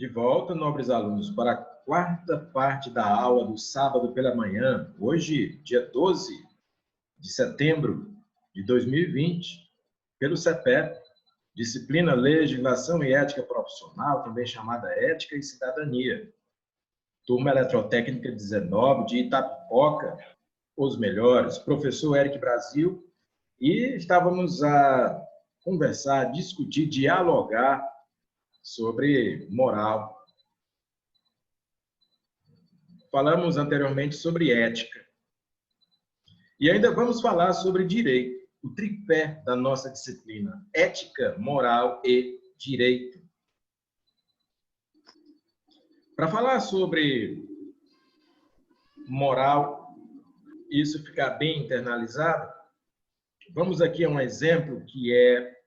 De volta, nobres alunos, para a quarta parte da aula do sábado pela manhã, hoje, dia 12 de setembro de 2020, pelo CEPEP, disciplina Legislação e Ética Profissional, também chamada Ética e Cidadania. Turma Eletrotécnica 19, de Itapipoca, os melhores, professor Eric Brasil, e estávamos a conversar, discutir, dialogar sobre moral. Falamos anteriormente sobre ética. E ainda vamos falar sobre direito, o tripé da nossa disciplina: ética, moral e direito. Para falar sobre moral, isso ficar bem internalizado, vamos aqui a um exemplo que é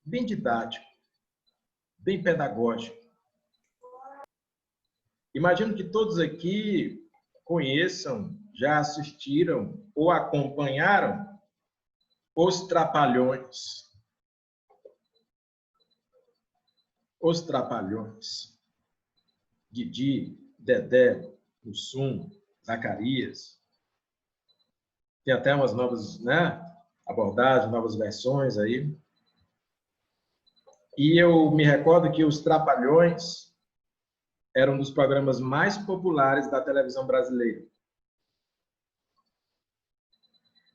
bem didático, bem pedagógico. Imagino que todos aqui conheçam, já assistiram ou acompanharam Os Trapalhões. Os Trapalhões. Didi, Dedé, Mussum, Zacarias. Tem até umas novas, abordagens, novas versões aí. E eu me recordo que Os Trapalhões era um dos programas mais populares da televisão brasileira.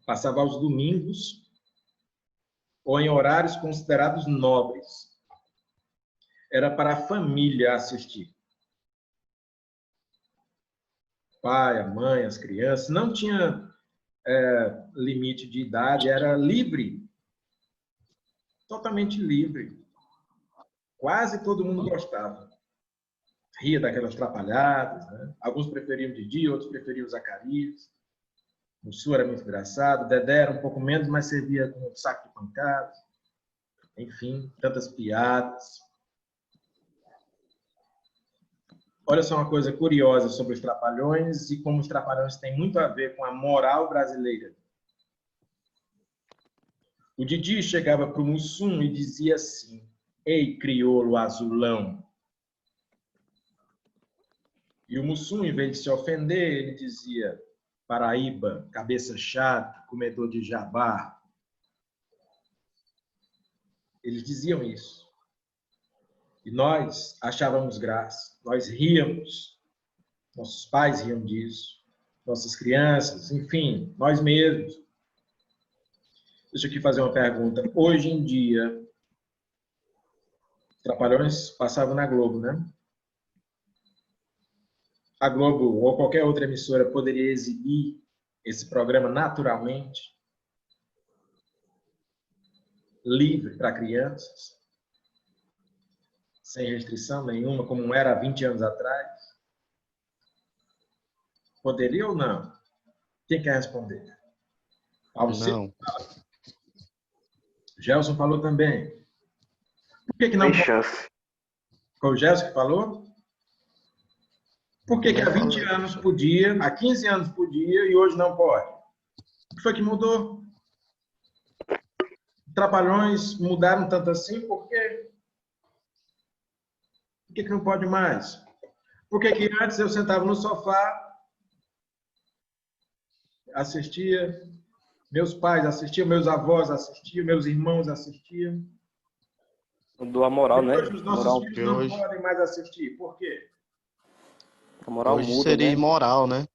Passava aos domingos ou em horários considerados nobres. Era para a família assistir. Pai, a mãe, as crianças. Não tinha limite de idade, era livre. Totalmente livre. Quase todo mundo gostava. Ria daquelas trapalhadas, né? Alguns preferiam Didi, outros preferiam Zacarias. O Mussum era muito engraçado, Dedé era um pouco menos, mas servia com um saco de pancadas. Enfim, tantas piadas. Olha só uma coisa curiosa sobre os Trapalhões e como os Trapalhões têm muito a ver com a moral brasileira. O Didi chegava para o Mussum e dizia assim: "Ei, crioulo azulão." E o Mussum, em vez de se ofender, ele dizia: "Paraíba, cabeça chata, comedor de jabá." Eles diziam isso. E nós achávamos graça, nós ríamos. Nossos pais riam disso, nossas crianças, enfim, nós mesmos. Deixa eu aqui fazer uma pergunta. Hoje em dia, Trapalhões passavam na Globo, né? A Globo ou qualquer outra emissora poderia exibir esse programa naturalmente, livre para crianças, sem restrição nenhuma, como era há 20 anos atrás? Poderia ou não? Quem quer responder? Não. Gelson falou também. Por que não Tem chance. Foi o Gelson que falou? Por que há 20 anos podia, há 15 anos podia e hoje não pode? O que foi que mudou? Trapalhões mudaram tanto assim, por quê? Por que não pode mais? Por que antes eu sentava no sofá, assistia, meus pais assistiam, meus avós assistiam, meus irmãos assistiam? Mudou a moral, né? Hoje os nossos filhos não podem mais assistir. Por quê? A moral hoje muda, seria né? imoral, né?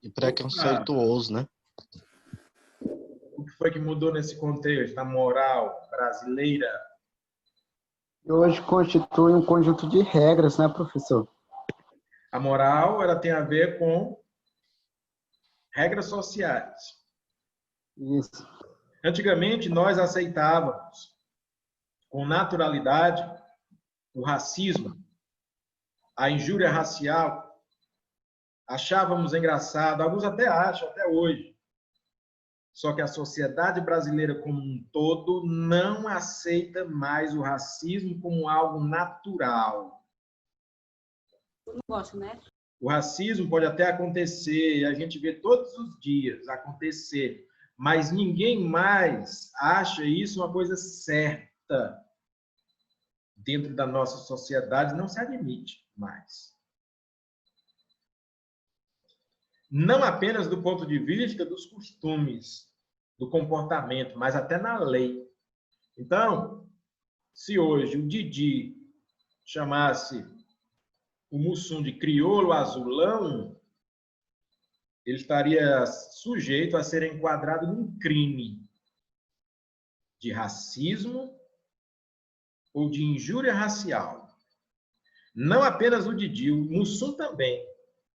E preconceituoso, né? O que foi que mudou nesse contexto? A moral brasileira? Hoje constitui um conjunto de regras, né, professor? A moral, ela tem a ver com regras sociais. Isso. Antigamente, nós aceitávamos com naturalidade o racismo, a injúria racial. Achávamos engraçado, alguns até acham, até hoje. Só que a sociedade brasileira como um todo não aceita mais o racismo como algo natural. Eu não gosto, né? O racismo pode até acontecer, a gente vê todos os dias acontecer, mas ninguém mais acha isso uma coisa certa. dentro da nossa sociedade não se admite mais. Não apenas do ponto de vista dos costumes, do comportamento, mas até na lei. Então, se hoje o Didi chamasse o Mussum de crioulo azulão, ele estaria sujeito a ser enquadrado num crime de racismo ou de injúria racial. Não apenas o Didi, o Mussum também.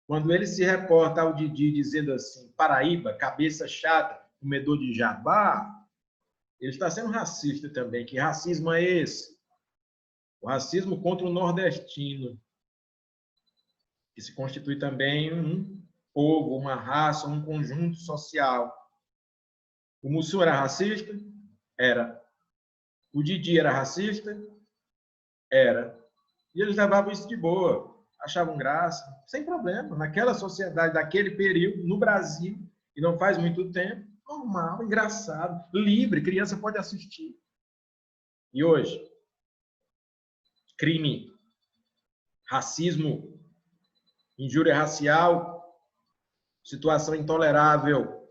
Quando ele se reporta ao Didi dizendo assim, Paraíba, cabeça chata, comedor de jabá, ele está sendo racista também. Que racismo é esse? O racismo contra o nordestino, que se constitui também um povo, uma raça, um conjunto social. O Mussum era racista? Era. O Didi era racista? Era. E eles levavam isso de boa, achavam graça, sem problema. Naquela sociedade, daquele período, no Brasil, e não faz muito tempo, normal, engraçado, livre, criança pode assistir. E hoje? Crime, racismo, injúria racial, situação intolerável.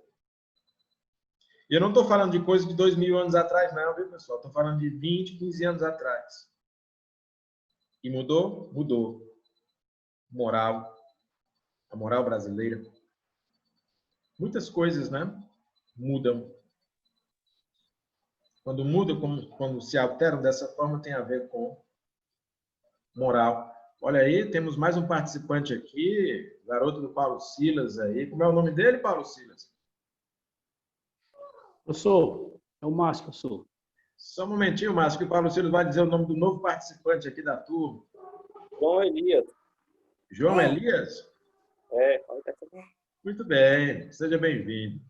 E eu não estou falando de coisa de 2000 anos atrás, não, viu, pessoal? Estou falando de 20, 15 anos atrás. E mudou? Mudou. Moral. A moral brasileira. Muitas coisas, né? Mudam. Quando mudam, quando se alteram dessa forma, tem a ver com moral. Olha aí, temos mais um participante aqui, garoto do Paulo Silas aí. Como é o nome dele, Paulo Silas? É o Márcio, professor. Só um momentinho, Márcio, que o Paulo Silas vai dizer o nome do novo participante aqui da turma. João Elias. João Elias? É. Muito bem, seja bem-vindo.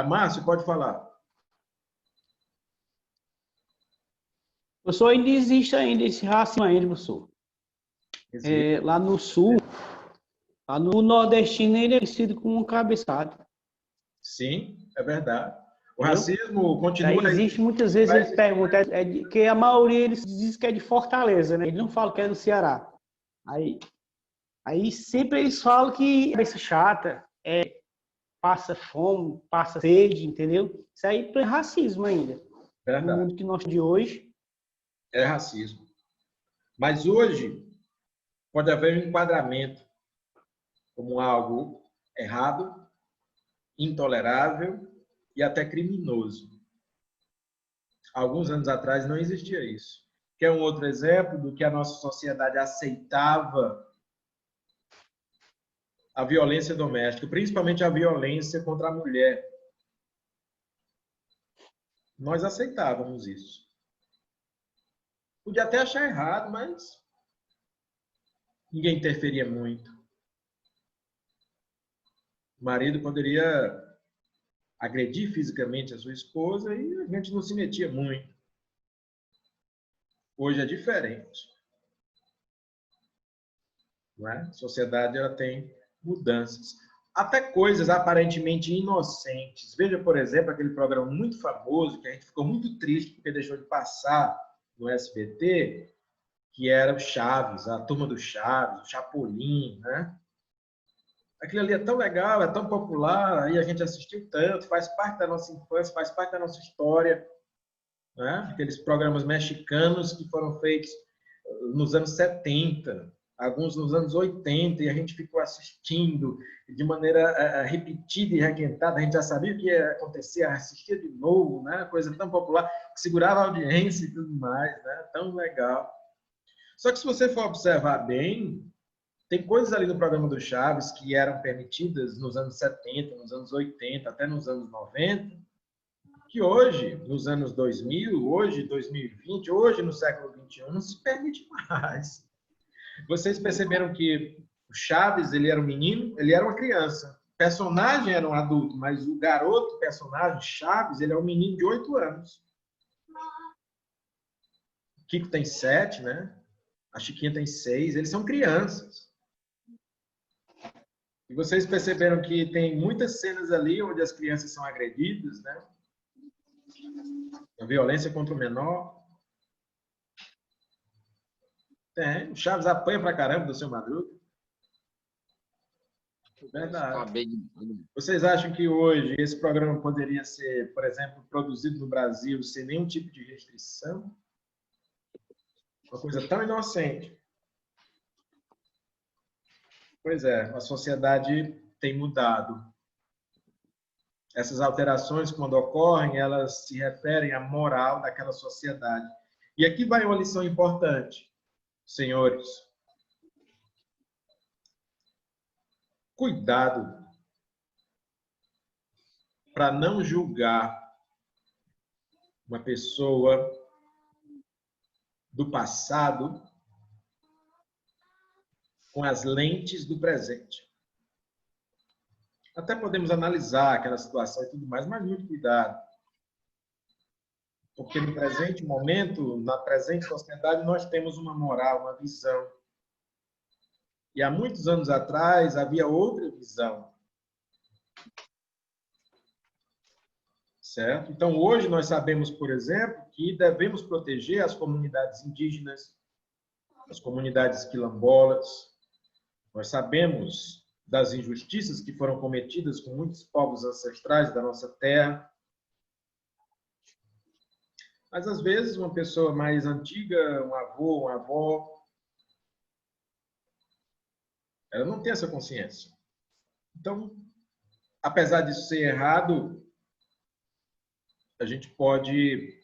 Márcio, pode falar. Professor, ainda existe ainda esse racismo ainda, professor. Lá no sul, lá no nordestino, ele é conhecido como um cabeçado. Sim, é verdade. O racismo continua... Existe muitas vezes, eles perguntam, que a maioria eles dizem que é de Fortaleza, né? Eles não falam que é do Ceará. Aí sempre eles falam que é cabeça chata, passa fome, passa sede, entendeu? Isso aí é racismo ainda. Verdade. No mundo que nós de hoje. É racismo. Mas hoje pode haver um enquadramento como algo errado, intolerável e até criminoso. Alguns anos atrás não existia isso. Que é um outro exemplo do que a nossa sociedade aceitava a violência doméstica, principalmente a violência contra a mulher. Nós aceitávamos isso. Podia até achar errado, mas ninguém interferia muito. O marido poderia agredir fisicamente a sua esposa e a gente não se metia muito. Hoje é diferente. Não é? A sociedade ela tem mudanças. Até coisas aparentemente inocentes. Veja, por exemplo, aquele programa muito famoso, que a gente ficou muito triste porque deixou de passar no SBT, que era o Chaves, a turma do Chaves, o Chapolin, né? Aquilo ali é tão legal, é tão popular, aí a gente assistiu tanto, faz parte da nossa infância, faz parte da nossa história, né? Aqueles programas mexicanos que foram feitos nos anos 70, alguns nos anos 80, e a gente ficou assistindo de maneira repetida e requentada, a gente já sabia o que ia acontecer, assistia de novo, né? Coisa tão popular, que segurava a audiência e tudo mais, né? Tão legal. Só que se você for observar bem, tem coisas ali no programa do Chaves que eram permitidas nos anos 70, nos anos 80, até nos anos 90, que hoje, nos anos 2000, hoje, 2020, hoje, no século XXI, não se permite mais. Vocês perceberam que o Chaves, ele era um menino, ele era uma criança. O personagem era um adulto, mas o garoto, personagem, Chaves, ele é um menino de 8 anos. O Kiko tem 7, né? A Chiquinha tem 6, eles são crianças. E vocês perceberam que tem muitas cenas ali onde as crianças são agredidas, né? A violência contra o menor. Tem. O Chaves apanha pra caramba do seu Madruga. Verdade. Acabei de... Vocês acham que hoje esse programa poderia ser, por exemplo, produzido no Brasil sem nenhum tipo de restrição? Uma coisa tão inocente. Pois é, a sociedade tem mudado. Essas alterações, quando ocorrem, elas se referem à moral daquela sociedade. E aqui vai uma lição importante, senhores. Cuidado para não julgar uma pessoa do passado com as lentes do presente. Até podemos analisar aquela situação e tudo mais, mas muito cuidado. Porque no presente momento, na presente sociedade, nós temos uma moral, uma visão. E há muitos anos atrás havia outra visão. Certo? Então, hoje nós sabemos, por exemplo, que devemos proteger as comunidades indígenas, as comunidades quilombolas. Nós sabemos das injustiças que foram cometidas com muitos povos ancestrais da nossa terra. Mas, às vezes, uma pessoa mais antiga, um avô, uma avó, ela não tem essa consciência. Então, apesar disso ser errado, a gente pode,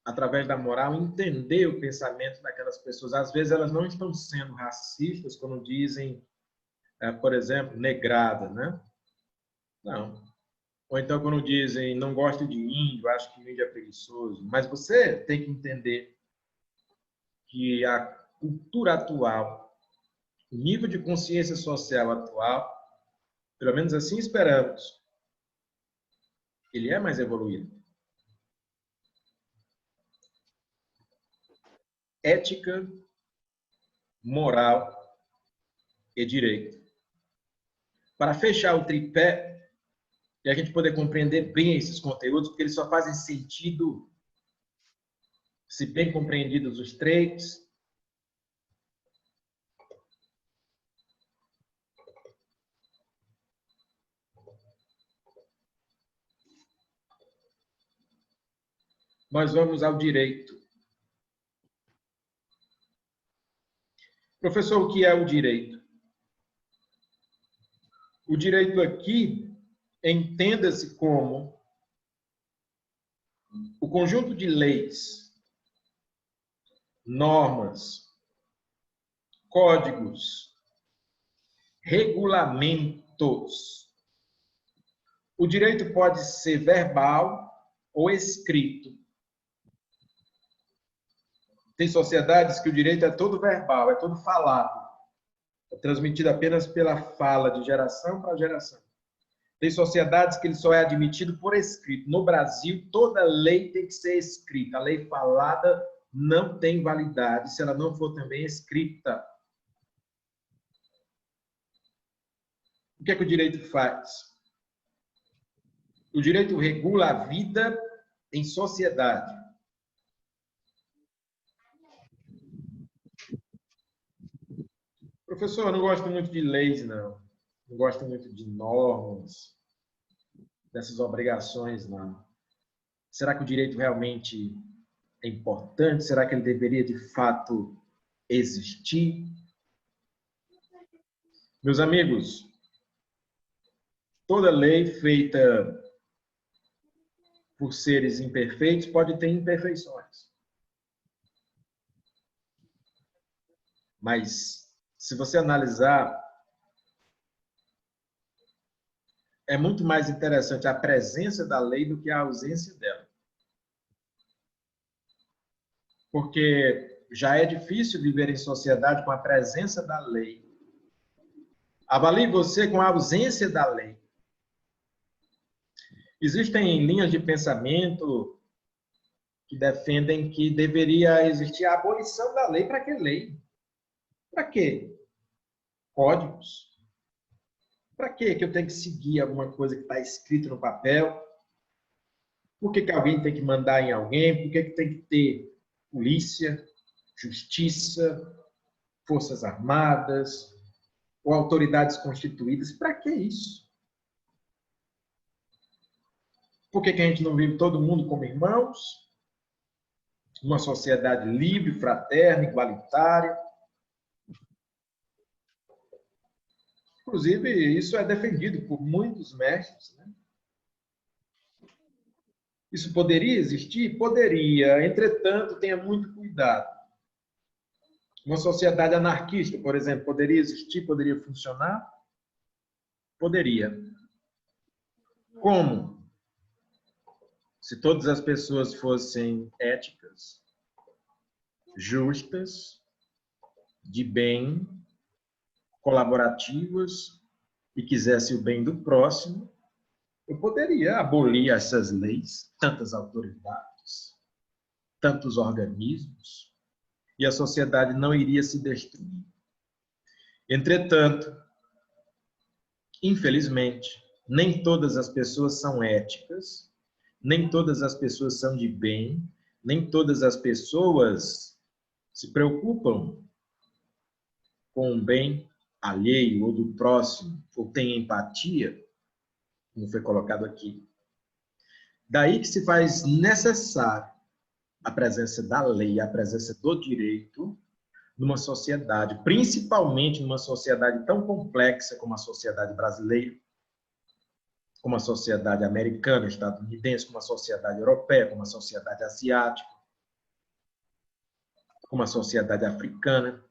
através da moral, entender o pensamento daquelas pessoas. Às vezes, elas não estão sendo racistas quando dizem, por exemplo, negrada, né? Não. Ou então, quando dizem, não gosto de índio, acho que índio é preguiçoso. Mas você tem que entender que a cultura atual, o nível de consciência social atual, pelo menos assim esperamos, ele é mais evoluído. Ética, moral e direito. Para fechar o tripé, e a gente poder compreender bem esses conteúdos, porque eles só fazem sentido se bem compreendidos os três. Nós vamos ao direito. Professor, o que é o direito? O direito aqui entenda-se como o conjunto de leis, normas, códigos, regulamentos. O direito pode ser verbal ou escrito. Tem sociedades que o direito é todo verbal, é todo falado. É transmitido apenas pela fala, de geração para geração. Tem sociedades que ele só é admitido por escrito. No Brasil, toda lei tem que ser escrita. A lei falada não tem validade se ela não for também escrita. O que é que o direito faz? O direito regula a vida em sociedade. Professor, eu não gosto muito de leis, não. Não gosto muito de normas, dessas obrigações, não. Será que o direito realmente é importante? Será que ele deveria, de fato, existir? Meus amigos, toda lei feita por seres imperfeitos pode ter imperfeições. Mas, se você analisar, é muito mais interessante a presença da lei do que a ausência dela. Porque já é difícil viver em sociedade com a presença da lei. Avalie você com a ausência da lei. Existem linhas de pensamento que defendem que deveria existir a abolição da lei. Para que lei? Para quê? Códigos. Para que eu tenho que seguir alguma coisa que está escrito no papel? Por que alguém tem que mandar em alguém? Por que tem que ter polícia, justiça, forças armadas ou autoridades constituídas. Para que isso? Por que que a gente não vive todo mundo como irmãos? Uma sociedade livre, fraterna, igualitária. Inclusive, isso é defendido por muitos mestres, né? Isso poderia existir? Poderia. Entretanto, tenha muito cuidado. Uma sociedade anarquista, por exemplo, poderia existir? Poderia funcionar? Poderia. Como? Se todas as pessoas fossem éticas, justas, de bem, colaborativas e quisessem o bem do próximo, eu poderia abolir essas leis, tantas autoridades, tantos organismos, e a sociedade não iria se destruir. Entretanto, infelizmente, nem todas as pessoas são éticas, nem todas as pessoas são de bem, nem todas as pessoas se preocupam com o bem alheio ou do próximo, ou têm empatia, como foi colocado aqui. Daí que se faz necessário a presença da lei, a presença do direito numa sociedade, principalmente numa sociedade tão complexa como a sociedade brasileira, como a sociedade americana, estadunidense, como a sociedade europeia, como a sociedade asiática, como a sociedade africana.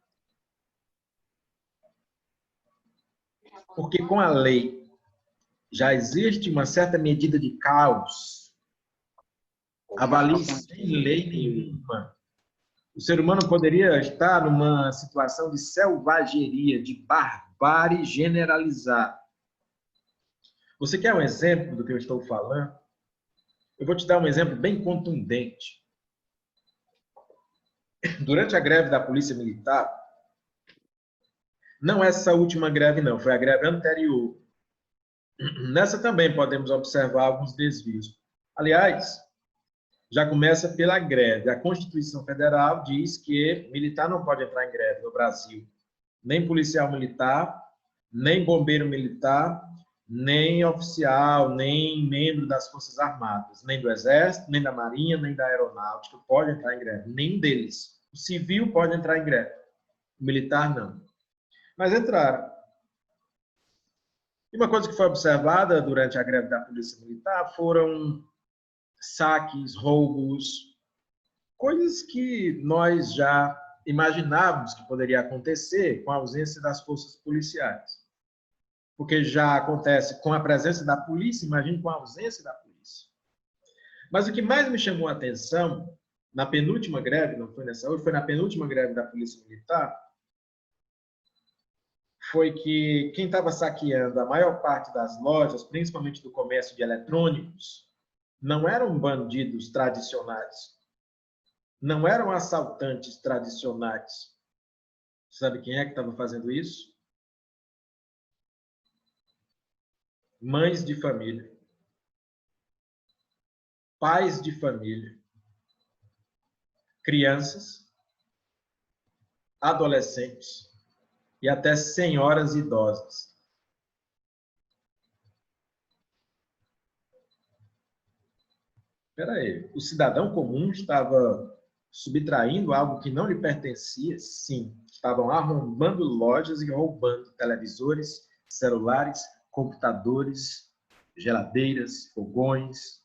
Porque com a lei já existe uma certa medida de caos. Avalie sem lei nenhuma. O ser humano poderia estar numa situação de selvageria, de barbárie generalizada. Você quer um exemplo do que eu estou falando? Eu vou te dar um exemplo bem contundente. Durante a greve da Polícia Militar, não essa última greve não, foi a greve anterior. Nessa também podemos observar alguns desvios. Aliás, já começa pela greve. A Constituição Federal diz que militar não pode entrar em greve no Brasil. Nem policial militar, nem bombeiro militar, nem oficial, nem membro das Forças Armadas, nem do Exército, nem da Marinha, nem da Aeronáutica pode entrar em greve. Nenhum deles. O civil pode entrar em greve. O militar, não. Mas entraram. E uma coisa que foi observada durante a greve da Polícia Militar foram saques, roubos, coisas que nós já imaginávamos que poderia acontecer com a ausência das forças policiais. Porque já acontece com a presença da polícia, imagine com a ausência da polícia. Mas o que mais me chamou a atenção, na penúltima greve, não foi nessa outra, foi na penúltima greve da Polícia Militar, foi que quem estava saqueando a maior parte das lojas, principalmente do comércio de eletrônicos, não eram bandidos tradicionais, não eram assaltantes tradicionais. Sabe quem é que estava fazendo isso? Mães de família, pais de família, crianças, adolescentes e até senhoras idosas. Espera aí, o cidadão comum estava subtraindo algo que não lhe pertencia? Sim, estavam arrombando lojas e roubando televisores, celulares, computadores, geladeiras, fogões.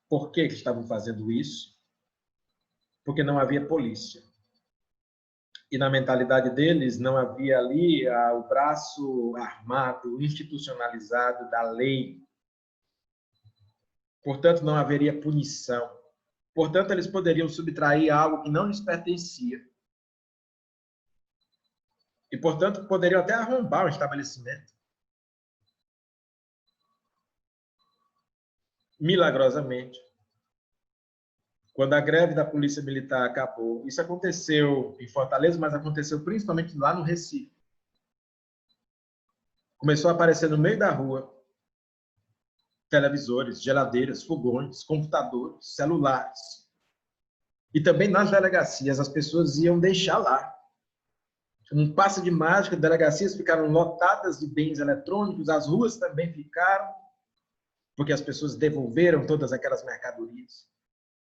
Por que estavam fazendo isso? Porque não havia polícia. E na mentalidade deles não havia ali o braço armado, institucionalizado da lei. Portanto, não haveria punição. Portanto, eles poderiam subtrair algo que não lhes pertencia. E, portanto, poderiam até arrombar o estabelecimento. Milagrosamente, quando a greve da Polícia Militar acabou, isso aconteceu em Fortaleza, mas aconteceu principalmente lá no Recife. Começou a aparecer no meio da rua televisores, geladeiras, fogões, computadores, celulares. E também nas delegacias, as pessoas iam deixar lá. Um passe de mágica, delegacias ficaram lotadas de bens eletrônicos, as ruas também ficaram, porque as pessoas devolveram todas aquelas mercadorias.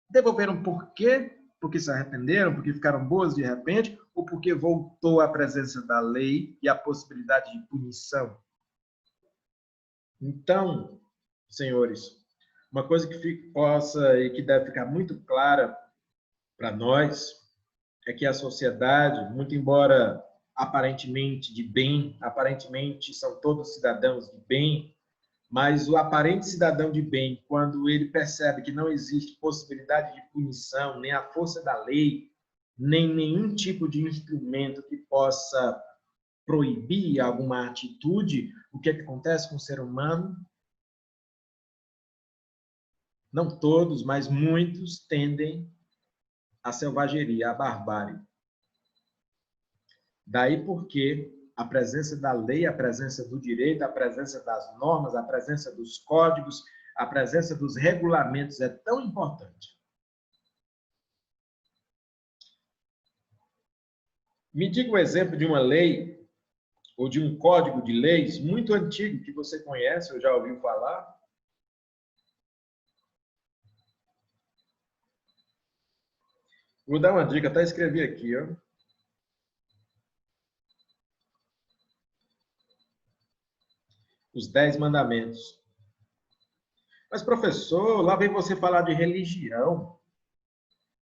Devolveram por quê? Porque se arrependeram, porque ficaram boas de repente, ou porque voltou a presença da lei e a possibilidade de punição. Então, senhores, uma coisa que possa e que deve ficar muito clara para nós é que a sociedade, muito embora aparentemente de bem, aparentemente são todos cidadãos de bem, mas o aparente cidadão de bem, quando ele percebe que não existe possibilidade de punição, nem a força da lei, nem nenhum tipo de instrumento que possa proibir alguma atitude, o que acontece com o ser humano? Não todos, mas muitos tendem à selvageria, à barbárie. Daí porque a presença da lei, a presença do direito, a presença das normas, a presença dos códigos, a presença dos regulamentos é tão importante. Me diga o exemplo de uma lei ou de um código de leis muito antigo que você conhece ou já ouviu falar. Vou dar uma dica, até escrevi aqui, ó. Os 10 mandamentos. Mas, professor, lá vem você falar de religião.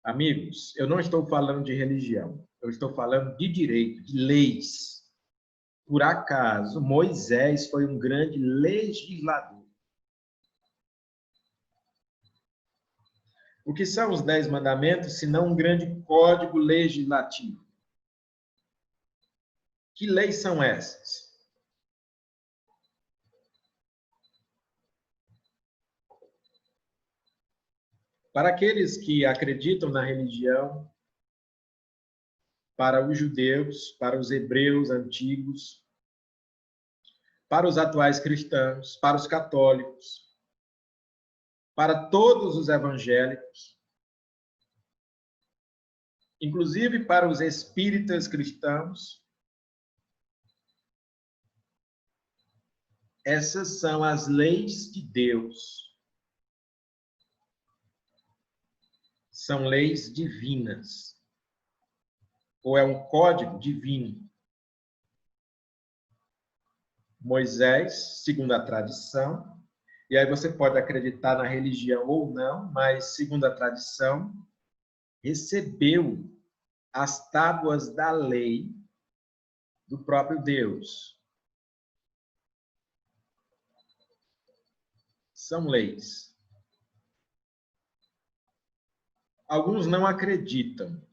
Amigos, eu não estou falando de religião. Eu estou falando de direito, de leis. Por acaso, Moisés foi um grande legislador. O que são os 10 mandamentos, se não um grande código legislativo? Que leis são essas? Para aqueles que acreditam na religião, para os judeus, para os hebreus antigos, para os atuais cristãos, para os católicos, para todos os evangélicos, inclusive para os espíritas cristãos, essas são as leis de Deus. São leis divinas. Ou é um código divino. Moisés, segundo a tradição, e aí você pode acreditar na religião ou não, mas segundo a tradição, recebeu as tábuas da lei do próprio Deus. São leis. Alguns não acreditam,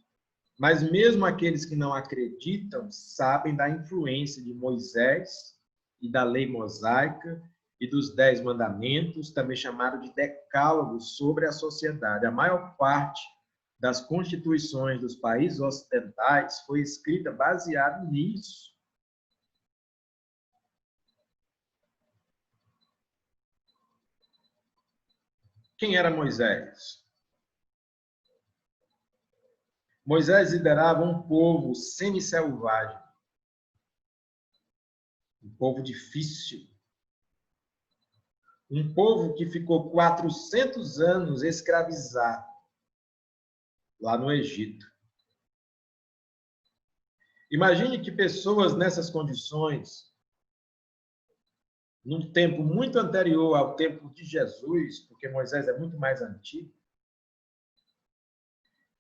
mas mesmo aqueles que não acreditam sabem da influência de Moisés e da lei mosaica e dos 10 mandamentos, também chamado de decálogo, sobre a sociedade. A maior parte das constituições dos países ocidentais foi escrita baseada nisso. Quem era Moisés? Moisés liderava um povo semi-selvagem, um povo difícil, um povo que ficou 400 anos escravizado lá no Egito. Imagine que pessoas nessas condições, num tempo muito anterior ao tempo de Jesus, porque Moisés é muito mais antigo,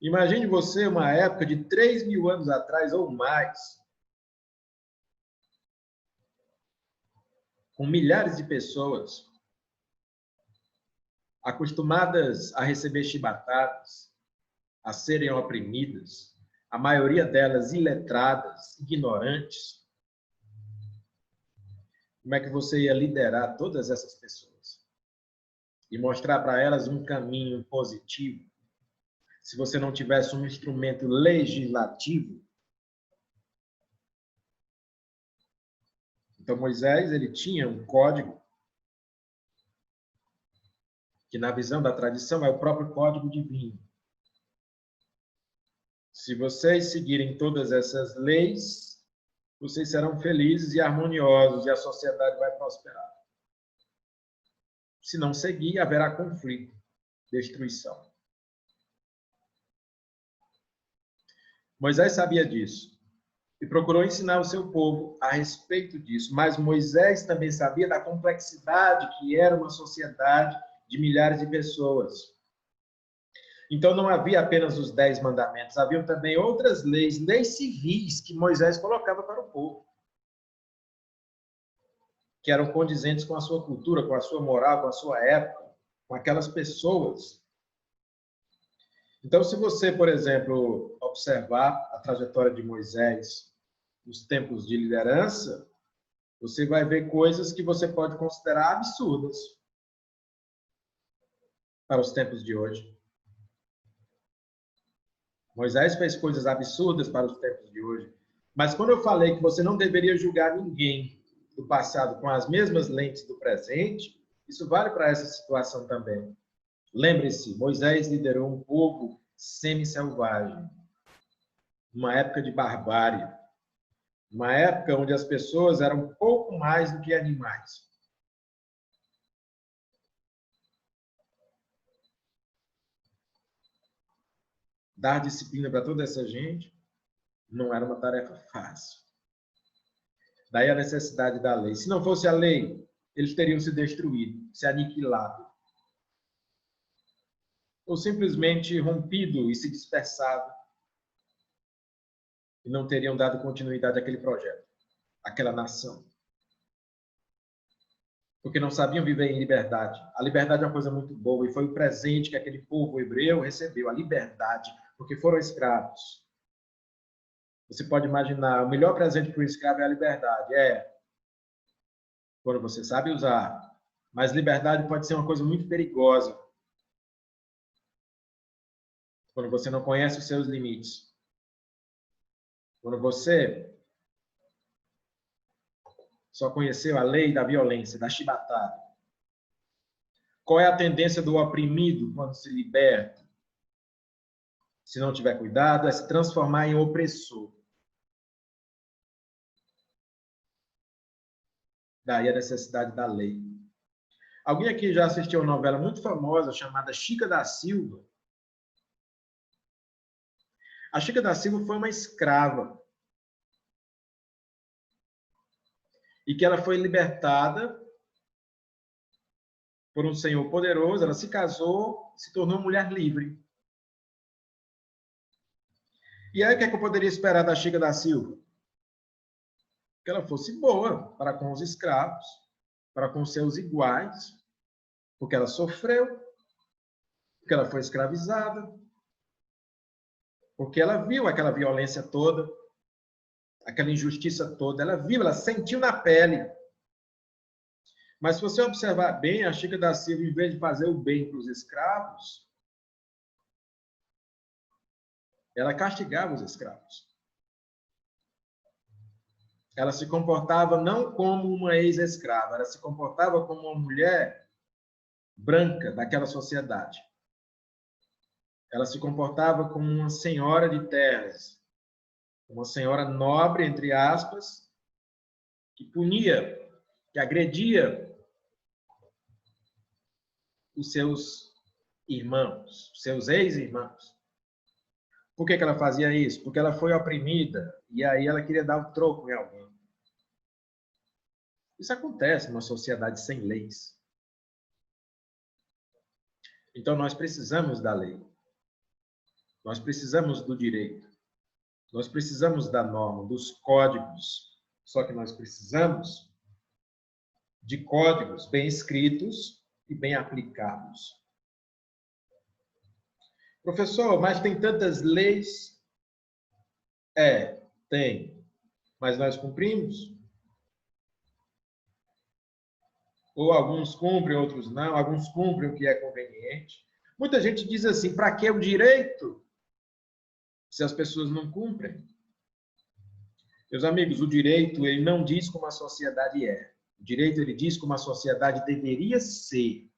imagine você uma época de 3.000 anos atrás ou mais, com milhares de pessoas acostumadas a receber chibatadas, a serem oprimidas, a maioria delas iletradas, ignorantes. Como é que você ia liderar todas essas pessoas e mostrar para elas um caminho positivo? Se você não tivesse um instrumento legislativo. Então, Moisés, ele tinha um código que, na visão da tradição, é o próprio código divino. Se vocês seguirem todas essas leis, vocês serão felizes e harmoniosos e a sociedade vai prosperar. Se não seguir, haverá conflito, destruição. Moisés sabia disso e procurou ensinar o seu povo a respeito disso, mas Moisés também sabia da complexidade que era uma sociedade de milhares de pessoas. Então não havia apenas os 10 mandamentos, haviam também outras leis, leis civis que Moisés colocava para o povo, que eram condizentes com a sua cultura, com a sua moral, com a sua época, com aquelas pessoas. Então, se você, por exemplo, observar a trajetória de Moisés nos tempos de liderança, você vai ver coisas que você pode considerar absurdas para os tempos de hoje. Moisés fez coisas absurdas para os tempos de hoje. Mas quando eu falei que você não deveria julgar ninguém do passado com as mesmas lentes do presente, isso vale para essa situação também. Lembre-se, Moisés liderou um povo semi-selvagem, uma época de barbárie, uma época onde as pessoas eram pouco mais do que animais. Dar disciplina para toda essa gente não era uma tarefa fácil. Daí a necessidade da lei. Se não fosse a lei, eles teriam se destruído, se aniquilado. Ou simplesmente rompido e se dispersado. E não teriam dado continuidade àquele projeto, àquela nação. Porque não sabiam viver em liberdade. A liberdade é uma coisa muito boa e foi o presente que aquele povo hebreu recebeu, a liberdade, porque foram escravos. Você pode imaginar, o melhor presente para o escravo é a liberdade. Quando você sabe usar. Mas liberdade pode ser uma coisa muito perigosa. Quando você não conhece os seus limites. Quando você só conheceu a lei da violência, da chibatada. Qual é a tendência do oprimido quando se liberta? Se não tiver cuidado, é se transformar em opressor. Daí a necessidade da lei. Alguém aqui já assistiu uma novela muito famosa chamada Chica da Silva? A Chica da Silva foi uma escrava. E que ela foi libertada por um senhor poderoso, ela se casou, se tornou mulher livre. E aí o que é que eu poderia esperar da Chica da Silva? Que ela fosse boa para com os escravos, para com seus iguais, porque ela sofreu, porque ela foi escravizada, porque ela viu aquela violência toda, aquela injustiça toda, ela viu, ela sentiu na pele. Mas se você observar bem, a Chica da Silva, em vez de fazer o bem para os escravos, ela castigava os escravos. Ela se comportava não como uma ex-escrava, ela se comportava como uma mulher branca daquela sociedade. Ela se comportava como uma senhora de terras, uma senhora nobre, entre aspas, que punia, que agredia os seus irmãos, seus ex-irmãos. Por que ela fazia isso? Porque ela foi oprimida e aí ela queria dar um troco em alguém. Isso acontece numa sociedade sem leis. Então nós precisamos da lei. Nós precisamos do direito. Nós precisamos da norma, dos códigos. Só que nós precisamos de códigos bem escritos e bem aplicados. Professor, mas tem tantas leis? Tem. Mas nós cumprimos? Ou alguns cumprem, outros não. Alguns cumprem o que é conveniente. Muita gente diz assim, para que o direito se as pessoas não cumprem? Meus amigos, o direito ele não diz como a sociedade é. O direito ele diz como a sociedade deveria ser.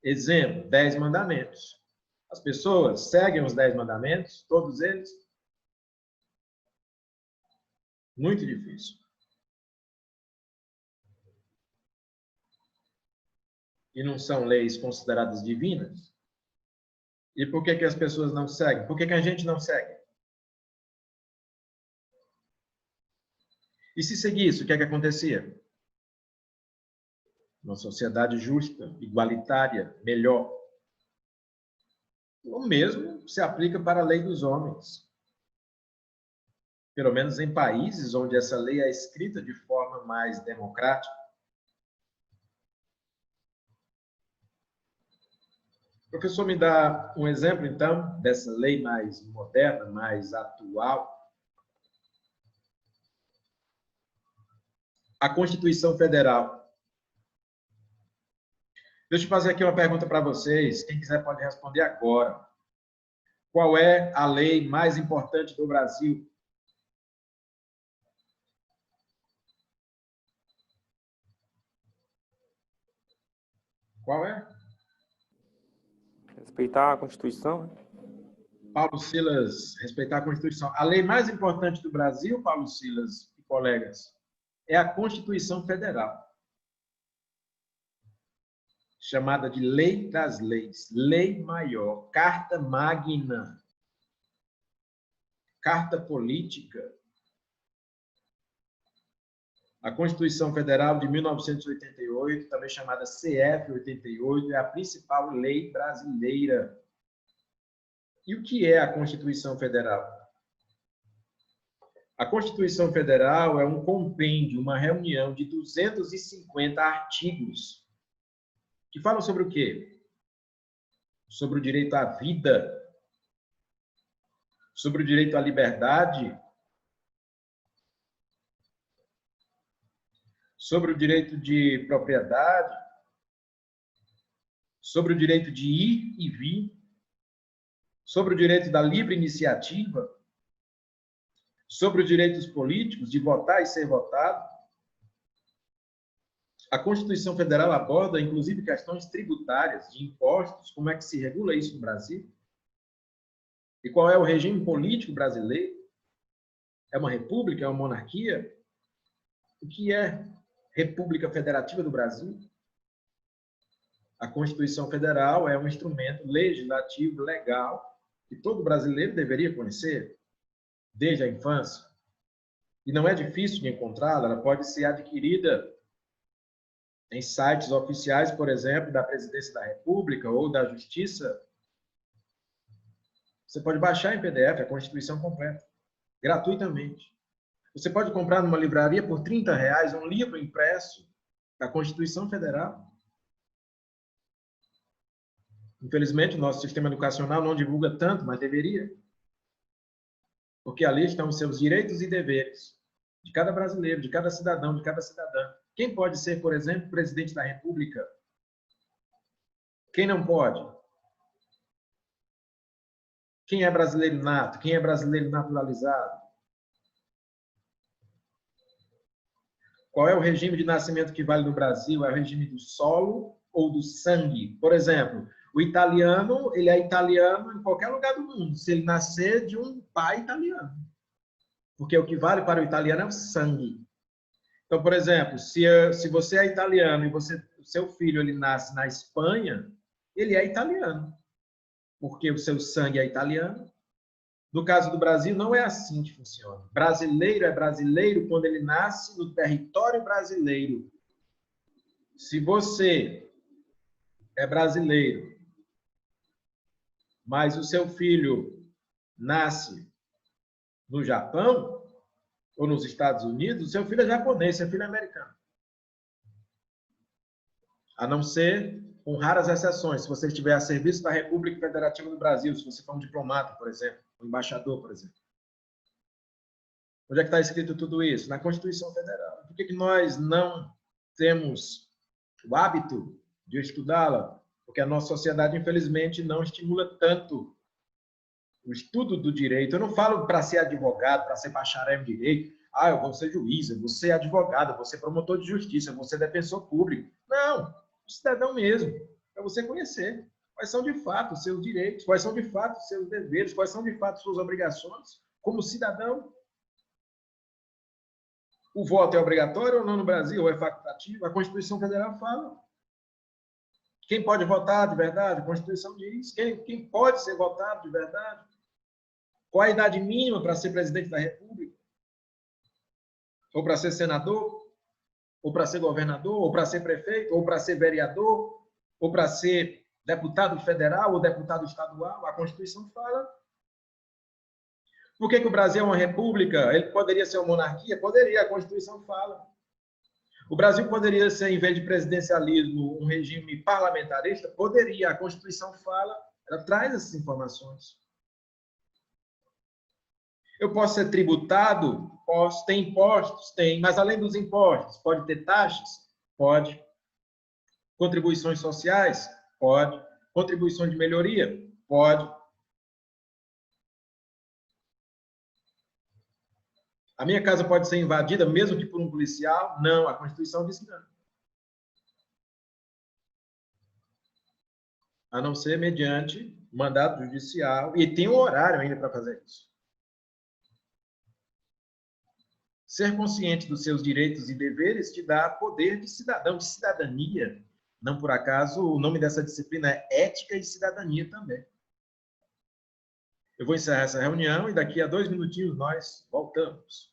Exemplo, 10 mandamentos. As pessoas seguem os 10 mandamentos, todos eles? Muito difícil. E não são leis consideradas divinas? E por que as pessoas não seguem? Por que a gente não segue? E se seguisse, o que acontecia? Uma sociedade justa, igualitária, melhor. O mesmo se aplica para a lei dos homens. Pelo menos em países onde essa lei é escrita de forma mais democrática. O professor me dá um exemplo, então, dessa lei mais moderna, mais atual. A Constituição Federal. Deixa eu fazer aqui uma pergunta para vocês. Quem quiser pode responder agora. Qual é a lei mais importante do Brasil? Qual é? Respeitar a Constituição. Paulo Silas, respeitar a Constituição. A lei mais importante do Brasil, Paulo Silas e colegas, é a Constituição Federal. Chamada de Lei das Leis, Lei Maior, Carta Magna, Carta Política. A Constituição Federal de 1988, também chamada CF 88, é a principal lei brasileira. E o que é a Constituição Federal? A Constituição Federal é um compêndio, uma reunião de 250 artigos que falam sobre o quê? Sobre o direito à vida, sobre o direito à liberdade, sobre o direito de propriedade, sobre o direito de ir e vir, sobre o direito da livre iniciativa, sobre os direitos políticos de votar e ser votado. A Constituição Federal aborda, inclusive, questões tributárias, de impostos, como é que se regula isso no Brasil? E qual é o regime político brasileiro? É uma república? É uma monarquia? O que é República Federativa do Brasil? A Constituição Federal é um instrumento legislativo, legal, que todo brasileiro deveria conhecer, desde a infância. E não é difícil de encontrá-la, ela pode ser adquirida em sites oficiais, por exemplo, da Presidência da República ou da Justiça. Você pode baixar em PDF a Constituição completa, gratuitamente. Você pode comprar numa livraria por R$30 um livro impresso da Constituição Federal. Infelizmente, o nosso sistema educacional não divulga tanto, mas deveria. Porque ali estão os seus direitos e deveres de cada brasileiro, de cada cidadão, de cada cidadã. Quem pode ser, por exemplo, presidente da República? Quem não pode? Quem é brasileiro nato? Quem é brasileiro naturalizado? Qual é o regime de nascimento que vale no Brasil? É o regime do solo ou do sangue? Por exemplo, o italiano, ele é italiano em qualquer lugar do mundo, se ele nascer de um pai italiano. Porque o que vale para o italiano é o sangue. Então, por exemplo, se você é italiano e o seu filho ele nasce na Espanha, ele é italiano, porque o seu sangue é italiano. No caso do Brasil, não é assim que funciona. Brasileiro é brasileiro quando ele nasce no território brasileiro. Se você é brasileiro, mas o seu filho nasce no Japão ou nos Estados Unidos, o seu filho é japonês, seu filho é americano. A não ser com raras exceções, se você estiver a serviço da República Federativa do Brasil, se você for um diplomata, por exemplo, um embaixador, por exemplo. Onde é que está escrito tudo isso? Na Constituição Federal. Por que nós não temos o hábito de estudá-la? Porque a nossa sociedade, infelizmente, não estimula tanto o estudo do direito. Eu não falo para ser advogado, para ser bacharel em direito. Ah, eu vou ser juiz, eu vou ser advogado, eu vou ser promotor de justiça, eu vou ser defensor público. Não, o cidadão mesmo, para você conhecer. Quais são de fato os seus direitos? Quais são de fato os seus deveres? Quais são de fato suas obrigações como cidadão? O voto é obrigatório ou não no Brasil? Ou é facultativo? A Constituição Federal fala. Quem pode votar de verdade? A Constituição diz. Quem pode ser votado de verdade? Qual a idade mínima para ser presidente da República? Ou para ser senador? Ou para ser governador? Ou para ser prefeito? Ou para ser vereador? Ou para ser deputado federal ou deputado estadual? A Constituição fala. Por que o Brasil é uma república? Ele poderia ser uma monarquia? Poderia, a Constituição fala. O Brasil poderia ser, em vez de presidencialismo, um regime parlamentarista? Poderia, a Constituição fala, ela traz essas informações. Eu posso ser tributado? Posso. Tem impostos? Tem. Mas, além dos impostos, pode ter taxas? Pode. Contribuições sociais? Pode. Contribuições de melhoria? Pode. A minha casa pode ser invadida, mesmo que por um policial? Não, a Constituição diz que não. A não ser mediante mandato judicial, e tem um horário ainda para fazer isso. Ser consciente dos seus direitos e deveres te dá poder de cidadão, de cidadania. Não por acaso, o nome dessa disciplina é Ética e Cidadania também. Eu vou encerrar essa reunião e daqui a 2 minutinhos nós voltamos.